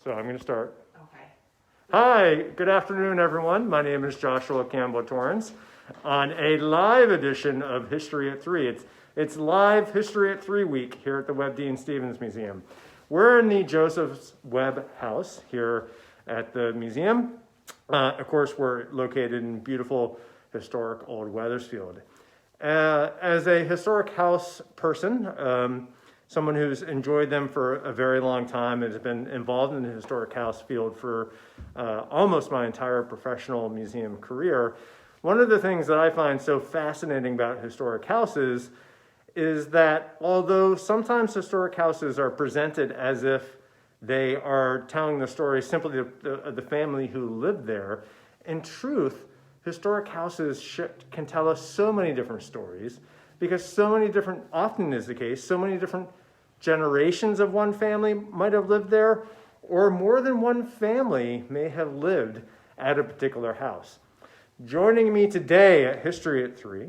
So I'm going to start. Okay. Hi, good afternoon, everyone. My name is Joshua Campbell Torrance on a live edition of History at 3. It's live History at 3 week here at the Webb Dean Stevens Museum. We're in the Joseph Webb House here at the museum. Of course, we're located in beautiful, historic Old Wethersfield. As a historic house person, someone who's enjoyed them for a very long time and has been involved in the historic house field for almost my entire professional museum career, one of the things that I find so fascinating about historic houses is that although sometimes historic houses are presented as if they are telling the story simply of the family who lived there, in truth, historic houses can tell us so many different stories because so many different, often is the case, so many different generations of one family might have lived there, or more than one family may have lived at a particular house. Joining me today at History at 3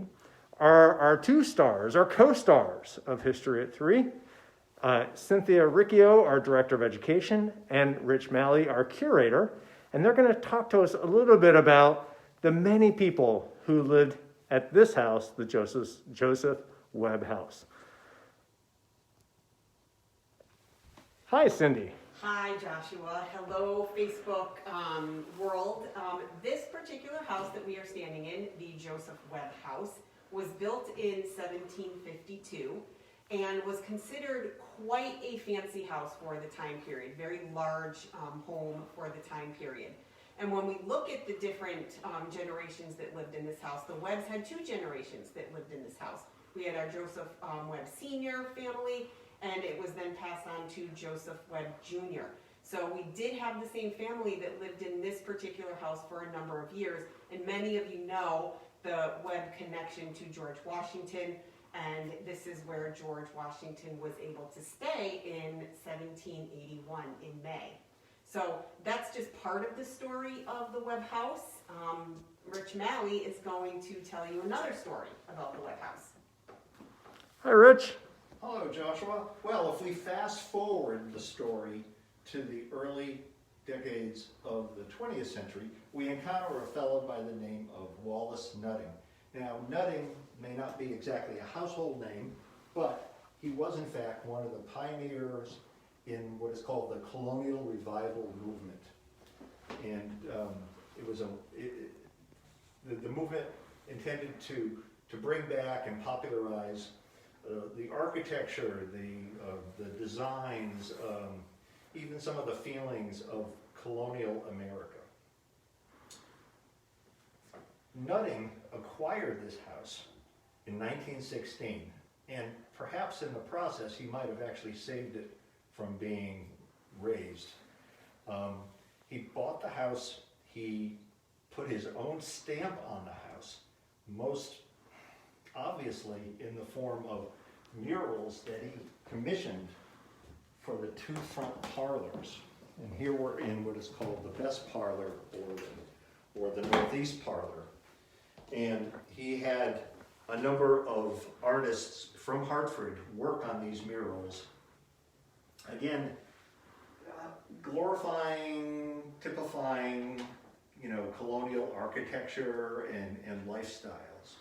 are our two stars, our co-stars of History at 3, Cynthia Riccio, our Director of Education, and Rich Malley, our Curator, and they're going to talk to us a little bit about the many people who lived at this house, the Joseph Webb House. Hi, Cindy. Hi, Joshua. Hello, Facebook world. This particular house that we are standing in, the Joseph Webb House, was built in 1752 and was considered quite a fancy house for the time period, very large home for the time period. And when we look at the different generations that lived in this house, the Webbs had two generations that lived in this house. We had our Joseph Webb Sr. family, and it was then passed on to Joseph Webb Jr. So we did have the same family that lived in this particular house for a number of years, and many of you know the Webb connection to George Washington, and this is where George Washington was able to stay in 1781 in May. So that's just part of the story of the Webb House. Rich Malley is going to tell you another story about the Webb House. Hi, Rich. Hello, Joshua. Well, if we fast forward the story to the early decades of the 20th century, we encounter a fellow by the name of Wallace Nutting. Now, Nutting may not be exactly a household name, but he was in fact one of the pioneers in what is called the colonial revival movement. And the movement intended to bring back and popularize the architecture, the designs, even some of the feelings of colonial America. Nutting acquired this house in 1916, and perhaps in the process he might have actually saved it from being razed. He bought the house, he put his own stamp on the house, most obviously in the form of murals that he commissioned for the two front parlors. And here we're in what is called the best parlor or the northeast parlor. And he had a number of artists from Hartford work on these murals. Again, glorifying, typifying, colonial architecture and lifestyles.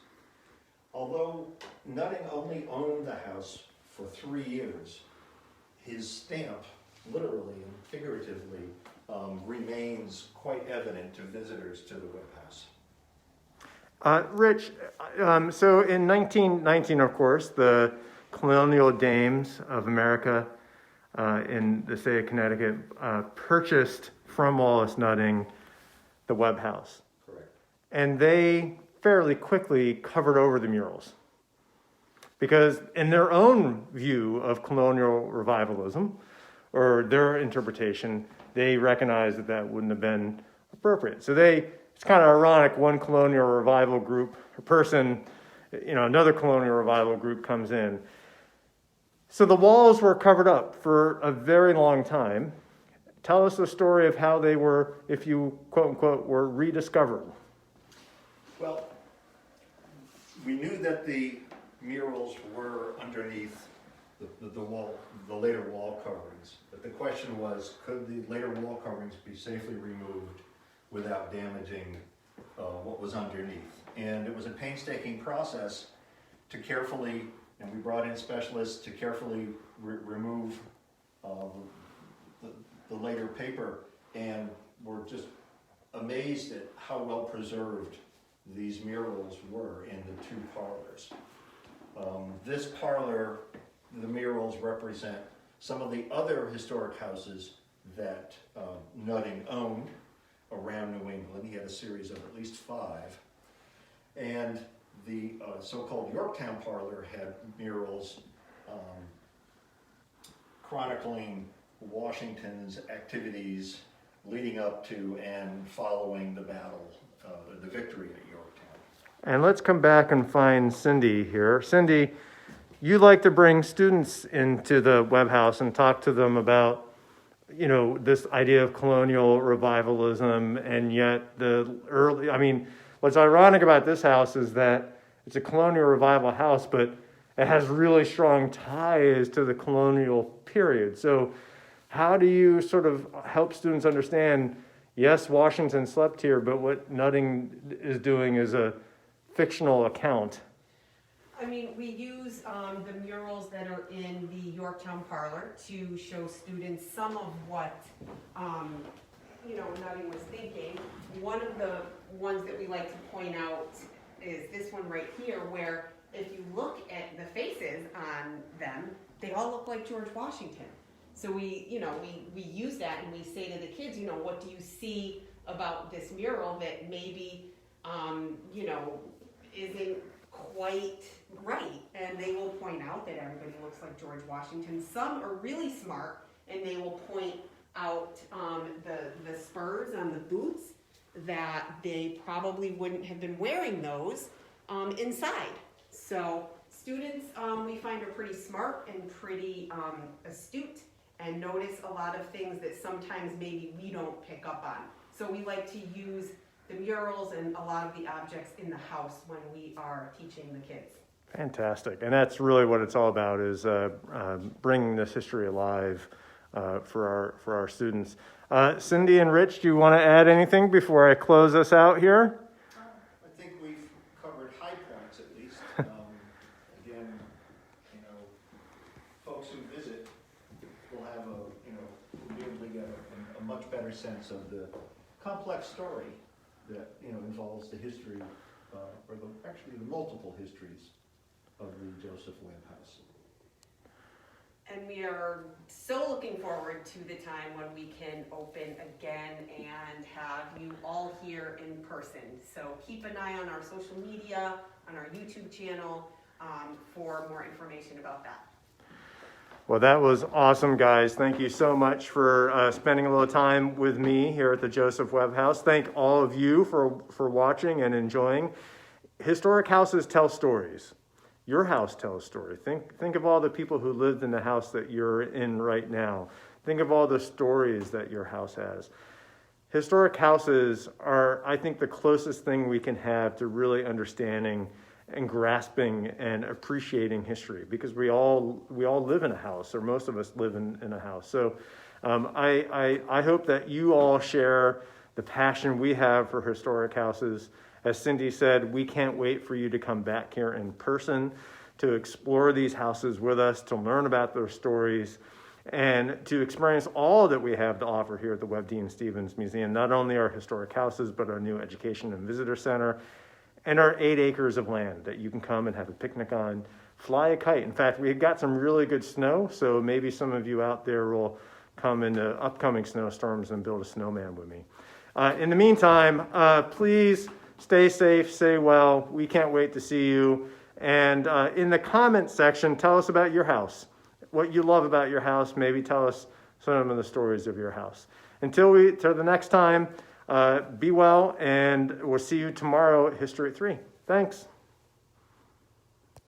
Although Nutting only owned the house for 3 years, his stamp, literally and figuratively, remains quite evident to visitors to the Webb House. Rich, so in 1919, of course, the colonial dames of America in the state of Connecticut purchased from Wallace Nutting the Webb House. Correct. And they fairly quickly covered over the murals because in their own view of colonial revivalism or their interpretation, they recognized that wouldn't have been appropriate. So it's kind of ironic, one colonial revival group, a person, another colonial revival group comes in. So the walls were covered up for a very long time. Tell us the story of how they were, if you quote unquote, were rediscovered. Well, we knew that the murals were underneath the later wall coverings. But the question was, could the later wall coverings be safely removed without damaging what was underneath? And it was a painstaking process to carefully, and we brought in specialists to carefully remove the later paper, and we're just amazed at how well preserved these murals were in the two parlors. This parlor, the murals represent some of the other historic houses that Nutting owned around New England. He had a series of at least 5. And the so-called Yorktown parlor had murals chronicling Washington's activities leading up to and following the battle, the victory at Yorktown. And let's come back and find Cindy here. Cindy, you like to bring students into the Webb House and talk to them about, this idea of colonial revivalism, and yet what's ironic about this house is that it's a colonial revival house, but it has really strong ties to the colonial period. So how do you sort of help students understand, yes, Washington slept here, but what Nutting is doing is a fictional account? I mean, we use the murals that are in the Yorktown parlor to show students some of what, Nutting was thinking. One of the ones that we like to point out is this one right here, where if you look at the faces on them, they all look like George Washington. So we use that, and we say to the kids, what do you see about this mural that maybe, isn't quite right? And they will point out that everybody looks like George Washington. Some are really smart, and they will point out the spurs on the boots, that they probably wouldn't have been wearing those inside. So students, we find, are pretty smart and pretty astute, and notice a lot of things that sometimes maybe we don't pick up on. So we like to use the murals and a lot of the objects in the house when we are teaching the kids. Fantastic. And that's really what it's all about, is bringing this history alive for our students. Cindy and Rich, do you want to add anything before I close us out here? I think we've covered high points at least. Again, folks who visit will have will be able to get a much better sense of the complex story that involves the history, actually the multiple histories of the Joseph Webb House. And we are so looking forward to the time when we can open again and have you all here in person. So keep an eye on our social media, on our YouTube channel, for more information about that. Well, that was awesome, guys. Thank you so much for spending a little time with me here at the Joseph Webb House. Thank all of you for watching and enjoying. Historic houses tell stories. Your house tells a story. Think of all the people who lived in the house that you're in right now. Think of all the stories that your house has. Historic houses are, I think, the closest thing we can have to really understanding and grasping and appreciating history, because we all live in a house, or most of us live in a house. So I hope that you all share the passion we have for historic houses. As Cindy said, we can't wait for you to come back here in person to explore these houses with us, to learn about their stories, and to experience all that we have to offer here at the Webb Dean Stevens Museum. Not only our historic houses, but our new education and visitor center, and our 8 acres of land that you can come and have a picnic on, fly a kite. In fact, we've got some really good snow, so maybe some of you out there will come into upcoming snowstorms and build a snowman with me. In the meantime, please stay safe, stay well. We can't wait to see you. And in the comments section, tell us about your house, what you love about your house. Maybe tell us some of the stories of your house. Till the next time, be well, and we'll see you tomorrow at History at 3. Thanks.